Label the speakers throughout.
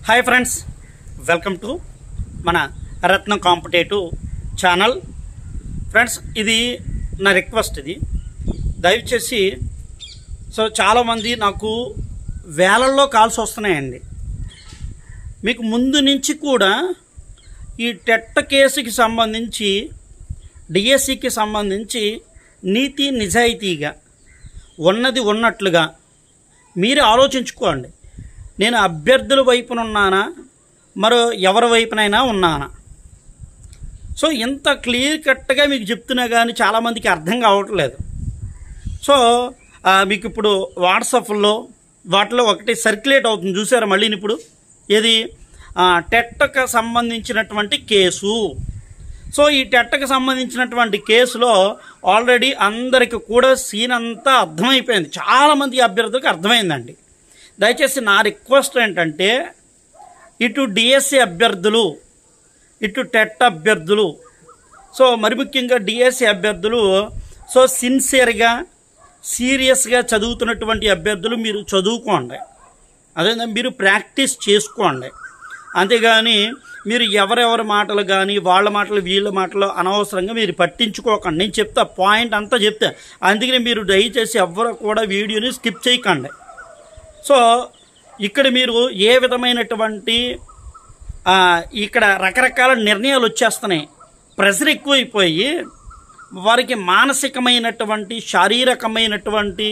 Speaker 1: Hi friends, welcome to మన రత్నం competitive channel. Friends, ఇది నా రిక్వెస్ట్. ఇది దయచేసి చాలామంది నాకు వేలల్లో కాల్స్ వస్తున్నాయండి. మీకు ముందు నుంచి కూడా ఈ టెట్ కేసుకి సంబంధించి డిఎస్సికి సంబంధించి నీతి నిజాయితీగా ఉన్నది ఉన్నట్లుగా మీరు ఆలోచించుకోండి. నేను అభ్యర్థుల వైపున ఉన్నానా, మరో ఎవరి వైపునైనా ఉన్నానా? ఇంత క్లియర్ కట్గా మీకు చెప్తున్నా కానీ చాలామందికి అర్థం కావట్లేదు. మీకు ఇప్పుడు వాట్సాప్లో వాటిలో ఒకటి సర్క్యులేట్ అవుతుంది, చూసారా? మళ్ళీ ఇప్పుడు ఏది టెట్కి సంబంధించినటువంటి కేసు. ఈ టెట్కి సంబంధించినటువంటి కేసులో ఆల్రెడీ అందరికీ కూడా సీన్ అంతా అర్థమైపోయింది. చాలామంది అభ్యర్థులకు అర్థమైందండి. దయచేసి నా రిక్వెస్ట్ ఏంటంటే, ఇటు డిఎస్సి అభ్యర్థులు, ఇటు టెట్ అభ్యర్థులు, మరి ముఖ్యంగా డిఎస్సి అభ్యర్థులు సిన్సియర్గా సీరియస్గా చదువుతున్నటువంటి అభ్యర్థులు మీరు చదువుకోండి. అదేవిధంగా మీరు ప్రాక్టీస్ చేసుకోండి. అంతేగాని మీరు ఎవరెవరి మాటలు కానీ వాళ్ళ మాటలు వీళ్ళ మాటలు అనవసరంగా మీరు పట్టించుకోకండి. నేను చెప్తా, పాయింట్ అంతా చెప్తా. అందుకని మీరు దయచేసి ఎవరు కూడా వీడియోని స్కిప్ చేయకండి. ఇక్కడ మీరు ఏ విధమైనటువంటి ఇక్కడ రకరకాల నిర్ణయాలు వచ్చేస్తున్నాయి. ప్రెషర్ ఎక్కువైపోయి వారికి మానసికమైనటువంటి శారీరకమైనటువంటి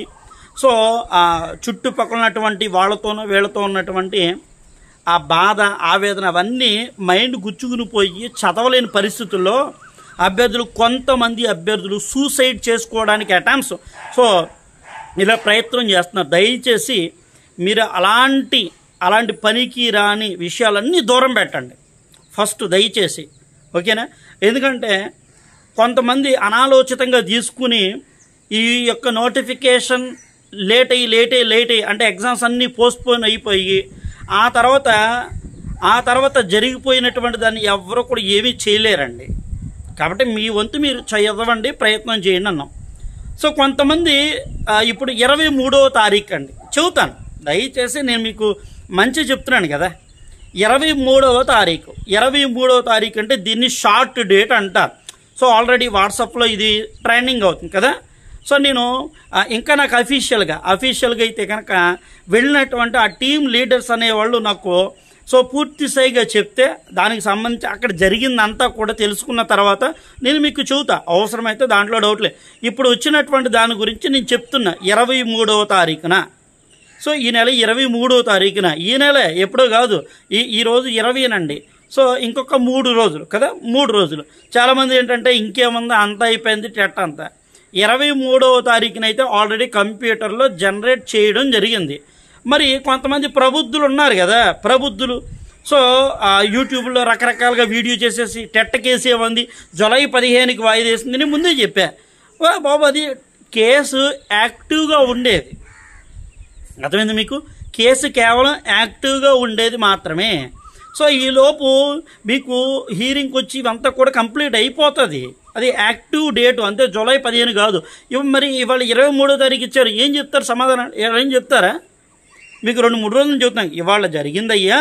Speaker 1: చుట్టుపక్కల ఉన్నటువంటి వాళ్ళతోనూ వీళ్ళతో ఉన్నటువంటి ఆ బాధ, ఆవేదన అవన్నీ మైండ్ గుచ్చుకుని పోయి చదవలేని పరిస్థితుల్లో కొంతమంది అభ్యర్థులు సూసైడ్ చేసుకోవడానికి అటెంప్ట్స్ ఇలా ప్రయత్నం చేస్తున్నారు. దయచేసి మీరు అలాంటి పనికి రాని విషయాలన్నీ దూరం పెట్టండి ఫస్ట్, దయచేసి. ఓకేనా? ఎందుకంటే కొంతమంది అనాలోచితంగా తీసుకుని ఈ యొక్క నోటిఫికేషన్ లేట్ అయ్యి అంటే ఎగ్జామ్స్ అన్నీ పోస్ట్పోన్ అయిపోయి ఆ తర్వాత జరిగిపోయినటువంటి దాన్ని ఎవరు కూడా ఏమీ చేయలేరండి. కాబట్టి మీ వంతు మీరు చదవండి, ప్రయత్నం చేయండి అన్నాం. కొంతమంది ఇప్పుడు 23వ తారీఖు అండి చెబుతాను. దయచేసి నేను మీకు మంచి చెప్తున్నాను కదా. 23వ తారీఖు అంటే దీన్ని షార్ట్ డేట్ అంటారు. ఆల్రెడీ వాట్సాప్లో ఇది ట్రైనింగ్ అవుతుంది కదా. నేను ఇంకా నాకు అఫీషియల్గా అయితే కనుక వెళ్ళినటువంటి ఆ టీమ్ లీడర్స్ అనేవాళ్ళు నాకు పూర్తి స్థాయిగా చెప్తే దానికి సంబంధించి అక్కడ జరిగిందంతా కూడా తెలుసుకున్న తర్వాత నేను మీకు చెబుతా. అవసరమైతే దాంట్లో డౌట్లే. ఇప్పుడు వచ్చినటువంటి దాని గురించి నేను చెప్తున్నా. 23వ తారీఖున ఈ నెల 23వ తారీఖున, ఈ నెల ఎప్పుడో కాదు, ఈరోజు 20నండి. ఇంకొక 3 రోజులు కదా, 3 రోజులు. చాలామంది ఏంటంటే ఇంకేముందా, అంతా అయిపోయింది టెట్ అంతా. 23వ తారీఖున అయితే ఆల్రెడీ కంప్యూటర్లో జనరేట్ చేయడం జరిగింది. మరి కొంతమంది ప్రబుద్ధులు ఉన్నారు కదా, ప్రబుద్ధులు యూట్యూబ్లో రకరకాలుగా వీడియో చేసేసి టెట్ కేసు ఏమంది జూలై 15కి వాయిదా వేసింది. నేను ముందే చెప్పా బాబు, అది కేసు యాక్టివ్గా ఉండేది. అర్థమైంది మీకు? కేసు కేవలం యాక్టివ్గా ఉండేది మాత్రమే. ఈలోపు మీకు హీరింగ్కి వచ్చి ఇవంతా కూడా కంప్లీట్ అయిపోతుంది. అది యాక్టివ్ డేటు అంతే, జూలై 15 కాదు. మరి ఇవాళ 23వ తారీఖు ఇచ్చారు, ఏం చెప్తారు సమాధానం? ఏం చెప్తారా? మీకు 2-3 రోజులు చెబుతాను. ఇవాళ జరిగిందయ్యా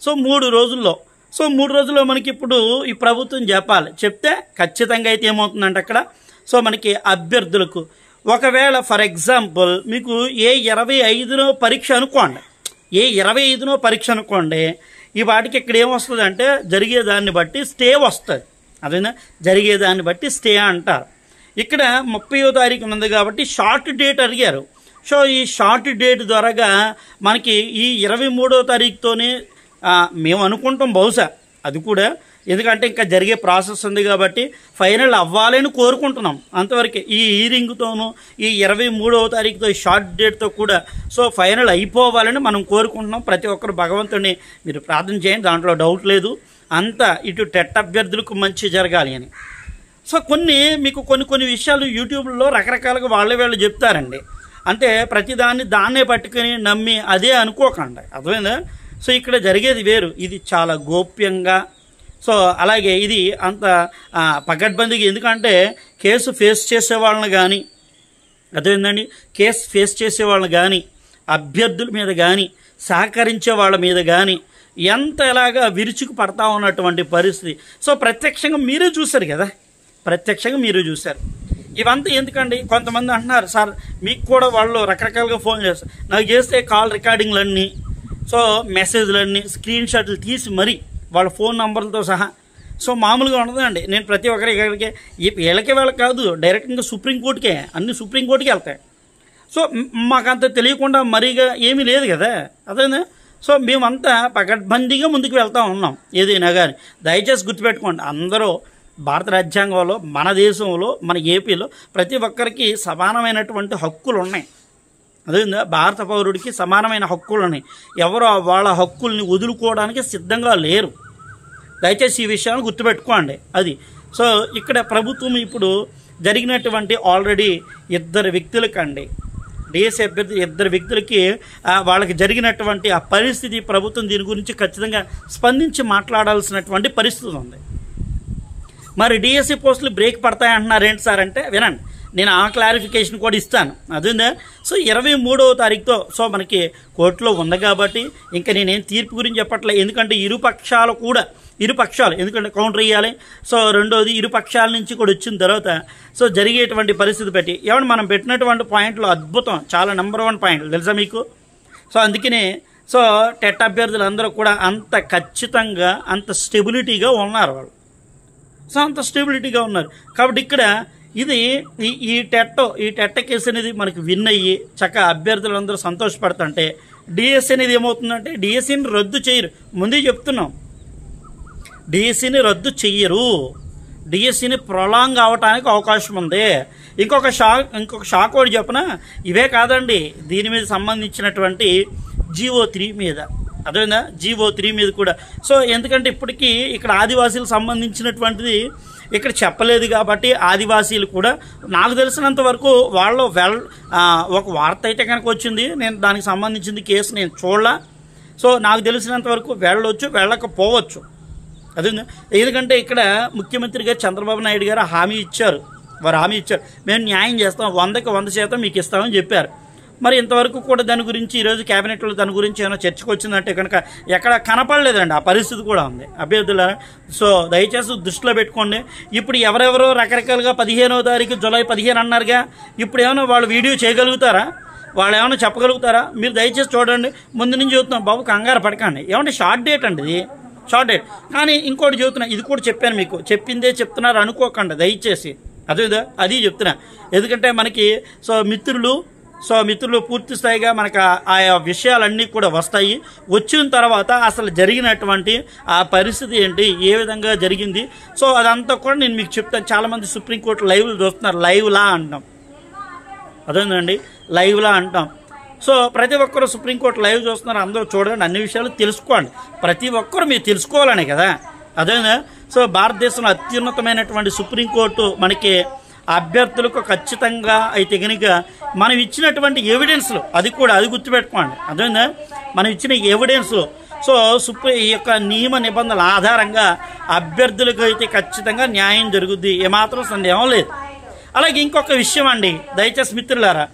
Speaker 1: 3 రోజుల్లో 3 రోజుల్లో మనకి ఇప్పుడు ఈ ప్రభుత్వం చెప్పాలి. చెప్తే ఖచ్చితంగా అయితే ఏమవుతుందంటే అక్కడ మనకి అభ్యర్థులకు ఒకవేళ ఫర్ ఎగ్జాంపుల్ మీకు ఏ 25నో పరీక్ష అనుకోండి, ఈ వాటికి ఇక్కడ ఏమొస్తుంది అంటే జరిగేదాన్ని బట్టి స్టే వస్తుంది. అదేనా, జరిగేదాన్ని బట్టి స్టే అంటారు. ఇక్కడ 30వ తారీఖు ఉంది కాబట్టి షార్ట్ డేట్ అడిగారు. ఈ షార్ట్ డేట్ ద్వారాగా మనకి ఈ 23వ తారీఖుతోనే మేము అనుకుంటాం బహుశా అది కూడా, ఎందుకంటే ఇంకా జరిగే ప్రాసెస్ ఉంది కాబట్టి ఫైనల్ అవ్వాలని కోరుకుంటున్నాం. అంతవరకే ఈ హీరింగ్తోనూ ఈ 23వ తారీఖుతో షార్ట్ డేట్తో కూడా ఫైనల్ అయిపోవాలని మనం కోరుకుంటున్నాం. ప్రతి ఒక్కరు భగవంతుడిని మీరు ప్రార్థన చేయండి, దాంట్లో డౌట్ లేదు. అంతా ఇటు టెట్ అభ్యర్థులకు మంచి జరగాలి అని. మీకు కొన్ని విషయాలు యూట్యూబ్లో రకరకాలుగా వాళ్ళు చెప్తారండి. అంటే ప్రతిదాన్ని దాన్నే పట్టుకుని నమ్మి అదే అనుకోకండి. అర్థమైందా? ఇక్కడ జరిగేది వేరు, ఇది చాలా గోప్యంగా. అలాగే ఇది అంత పకడ్బందీగా, ఎందుకంటే కేసు ఫేస్ చేసే వాళ్ళని కానీ, అదేంటండి, కేసు ఫేస్ చేసే వాళ్ళని కానీ, అభ్యర్థుల మీద కానీ, సహకరించే వాళ్ళ మీద కానీ ఎంత ఎలాగా విరుచుకు పడతా ఉన్నటువంటి పరిస్థితి. సో ప్రత్యక్షంగా మీరే చూశారు కదా, ప్రత్యక్షంగా మీరు చూశారు. ఇవంతా ఎందుకండి? కొంతమంది అంటున్నారు సార్ మీకు కూడా వాళ్ళు రకరకాలుగా ఫోన్ చేస్తారు. నాకు చేస్తే కాల్ రికార్డింగ్లన్నీ, సో మెసేజ్లన్నీ స్క్రీన్ షాట్లు తీసి మరీ వాళ్ళ ఫోన్ నంబర్లతో సహా. సో మామూలుగా ఉండదండి. నేను ప్రతి ఒక్కరికి వీళ్ళకి కాదు, డైరెక్ట్గా సుప్రీంకోర్టుకే, అన్ని సుప్రీంకోర్టుకి వెళ్తాయి. సో మాకంత తెలియకుండా మరీగా ఏమీ లేదు కదా, అదేనా? సో మేమంతా పకడ్బందీగా ముందుకు వెళ్తూ ఉన్నాం ఏదైనా కానీ. దయచేసి గుర్తుపెట్టుకోండి, అందరూ భారత రాజ్యాంగంలో, మన దేశంలో, మన ఏపీలో ప్రతి ఒక్కరికి సమానమైనటువంటి హక్కులు ఉన్నాయి. అదేందా, భారత పౌరుడికి సమానమైన హక్కులు ఉన్నాయి. ఎవరు వాళ్ళ హక్కుల్ని వదులుకోవడానికి సిద్ధంగా లేరు. దయచేసి ఈ విషయాన్ని గుర్తుపెట్టుకోండి. అది సో ఇక్కడ ప్రభుత్వం ఇప్పుడు జరిగినటువంటి ఆల్రెడీ ఇద్దరు వ్యక్తులకండి, డిఎస్సి అభ్యర్థి ఇద్దరు వ్యక్తులకి వాళ్ళకి జరిగినటువంటి ఆ పరిస్థితి, ప్రభుత్వం దీని గురించి ఖచ్చితంగా స్పందించి మాట్లాడాల్సినటువంటి పరిస్థితి ఉంది. మరి డిఎస్సి పోస్టులు బ్రేక్ పడతాయంటున్నారు ఏంటి సార్ అంటే, వినండి, నేను ఆ క్లారిఫికేషన్ కూడా ఇస్తాను. అదేందా, సో 23వ తారీఖుతో సో మనకి కోర్టులో ఉంది కాబట్టి ఇంకా నేనేం తీర్పు గురించి చెప్పట్లేదు. ఎందుకంటే ఇరుపక్షాలు ఎందుకంటే కౌంటర్ ఇవ్వాలి. సో రెండోది ఇరుపక్షాల నుంచి కూడా వచ్చిన తర్వాత సో జరిగేటువంటి పరిస్థితి బట్టి ఏమన్నా మనం పెట్టినటువంటి పాయింట్లు అద్భుతం, చాలా నెంబర్ 1 పాయింట్లు తెలుసా మీకు. సో అందుకనే సో టెట్ అభ్యర్థులు అందరూ కూడా అంత ఖచ్చితంగా అంత స్టెబిలిటీగా ఉన్నారు వాళ్ళు. సో అంత స్టెబిలిటీగా ఉన్నారు కాబట్టి ఇక్కడ ఇది ఈ టెట్ కేసు అనేది మనకి విన్ అయ్యి చక్కగా అభ్యర్థులందరూ సంతోషపడుతుంటే డిఎస్సి అనేది ఏమవుతుందంటే డిఎస్సిని రద్దు చేయరు. ముందే చెప్తున్నాం, డిఎస్సిని రద్దు చెయ్యరు, డిఎస్సిని ప్రొలాంగ్ అవటానికి అవకాశం ఉంది. ఇంకొక షాక్ కూడా చెప్పిన, ఇవే కాదండి, దీని మీద సంబంధించినటువంటి GO3 మీద, అదేనా GO3 మీద కూడా. సో ఎందుకంటే ఇప్పటికీ ఇక్కడ ఆదివాసీలకు సంబంధించినటువంటిది ఇక్కడ చెప్పలేదు కాబట్టి ఆదివాసీలు కూడా నాకు తెలిసినంత వరకు వాళ్ళు ఒక వార్త అయితే కనుక వచ్చింది, నేను దానికి సంబంధించింది కేసు నేను చూడలా. సో నాకు తెలిసినంత వరకు వెళ్ళొచ్చు, వెళ్ళకపోవచ్చు. అదే ఎందుకంటే ఇక్కడ ముఖ్యమంత్రిగా చంద్రబాబు నాయుడు గారు హామీ ఇచ్చారు, మేము న్యాయం చేస్తాం, 100కి 100% మీకు ఇస్తామని చెప్పారు. మరి ఇంతవరకు కూడా దాని గురించి ఈరోజు క్యాబినెట్లో దాని గురించి ఏమైనా చర్చకు వచ్చిందంటే కనుక ఎక్కడ కనపడలేదండి. ఆ పరిస్థితి కూడా ఉంది అభ్యర్థుల. సో దయచేసి దృష్టిలో పెట్టుకోండి. ఇప్పుడు ఎవరెవరో రకరకాలుగా 15వ తారీఖు జూలై 15 అన్నారుగా, ఇప్పుడు ఏమైనా వాళ్ళు వీడియో చేయగలుగుతారా, వాళ్ళు ఏమైనా చెప్పగలుగుతారా? మీరు దయచేసి చూడండి. ముందు నుంచి చూస్తున్నాం, బాబు కంగారు పడకండి, ఏమంటే షార్ట్ డేట్ అండి ఇది, షార్ట్ డేట్. కానీ ఇంకోటి చెబుతున్నా, ఇది కూడా చెప్పాను మీకు, చెప్పిందే చెప్తున్నారు అనుకోకండి దయచేసి. అది చెప్తున్నా. ఎందుకంటే మనకి మిత్రులు పూర్తి స్థాయిగా మనకు ఆయా విషయాలన్నీ కూడా వస్తాయి. వచ్చిన తర్వాత అసలు జరిగినటువంటి ఆ పరిస్థితి ఏంటి, ఏ విధంగా జరిగింది, సో అదంతా కూడా నేను మీకు చెప్తాను. చాలామంది సుప్రీంకోర్టు లైవ్లు చూస్తున్నారు, లైవ్లా అంటాం, అదేందండి లైవ్లా అంటాం. సో ప్రతి ఒక్కరు సుప్రీంకోర్టు లైవ్ చూస్తున్నారు, అందరూ చూడండి, అన్ని విషయాలు తెలుసుకోండి. ప్రతి ఒక్కరు మీరు తెలుసుకోవాలనే కదా, అదేనా. సో భారతదేశంలో అత్యున్నతమైనటువంటి సుప్రీంకోర్టు మనకి అభ్యర్థులకు ఖచ్చితంగా అయితే కనుక మనం ఇచ్చినటువంటి ఎవిడెన్స్లు, అది గుర్తుపెట్టుకోండి, అదేనా, మనం ఇచ్చిన ఎవిడెన్స్లు సో ఈ యొక్క నియమ నిబంధనల ఆధారంగా అభ్యర్థులకు అయితే ఖచ్చితంగా న్యాయం జరుగుద్ది, ఏమాత్రం సందేహం లేదు. అలాగే ఇంకొక విషయం అండి, దయచేసి మిత్రులారా,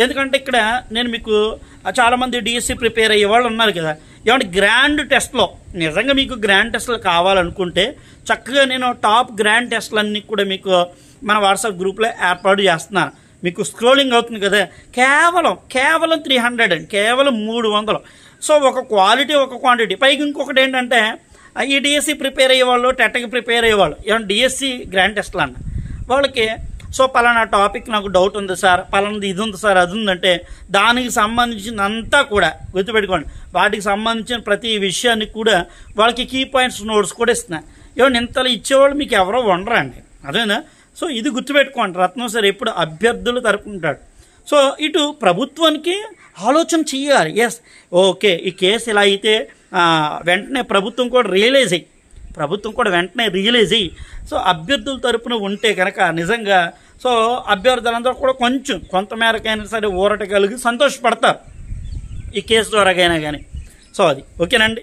Speaker 1: ఎందుకంటే ఇక్కడ నేను మీకు చాలామంది డిఎస్సి ప్రిపేర్ అయ్యే వాళ్ళు ఉన్నారు కదా, ఏమంటే గ్రాండ్ టెస్ట్లో నిజంగా మీకు గ్రాండ్ టెస్ట్లు కావాలనుకుంటే చక్కగా నేను టాప్ గ్రాండ్ టెస్ట్లన్నీ కూడా మీకు మన వాట్సాప్ గ్రూప్లో ఏర్పాటు చేస్తున్నాను. మీకు స్క్రోలింగ్ అవుతుంది కదా, కేవలం 300 అండి, కేవలం 300. సో ఒక క్వాలిటీ ఒక క్వాంటిటీ. పైకి ఇంకొకటి ఏంటంటే ఈ డిఎస్సి ప్రిపేర్ అయ్యేవాళ్ళు, టెట్కి ప్రిపేర్ అయ్యేవాళ్ళు, ఏమన్నా డిఎస్సి గ్రాండ్ టెస్ట్లు అన్న వాళ్ళకి సో పలానా టాపిక్ నాకు డౌట్ ఉంది సార్, పలానాది ఇది ఉంది సార్, అది ఉందంటే దానికి సంబంధించినంతా కూడా గుర్తుపెట్టుకోండి. వాటికి సంబంధించిన ప్రతి విషయాన్ని కూడా వాళ్ళకి కీ పాయింట్స్ నోట్స్ కూడా ఇస్తున్నా. ఏమన్నా ఇంతలో ఇచ్చేవాళ్ళు మీకు ఎవరో ఉండరండి, అదేనా. సో ఇది గుర్తుపెట్టుకోండి, రత్నం సార్ ఎప్పుడు అభ్యర్థులు తరపుంటాడు. సో ఇటు ప్రభుత్వానికి ఆలోచన చెయ్యాలి. ఎస్ ఓకే, ఈ కేసు ఇలా అయితే వెంటనే ప్రభుత్వం కూడా రియలైజ్ అయ్యి సో అభ్యర్థుల తరపున ఉంటే కనుక నిజంగా సో అభ్యర్థులందరూ కూడా కొంతమేరకైనా సరే ఊరట కలిగి సంతోషపడతారు ఈ కేసు ద్వారాగైనా కానీ. సో అది ఓకేనండి.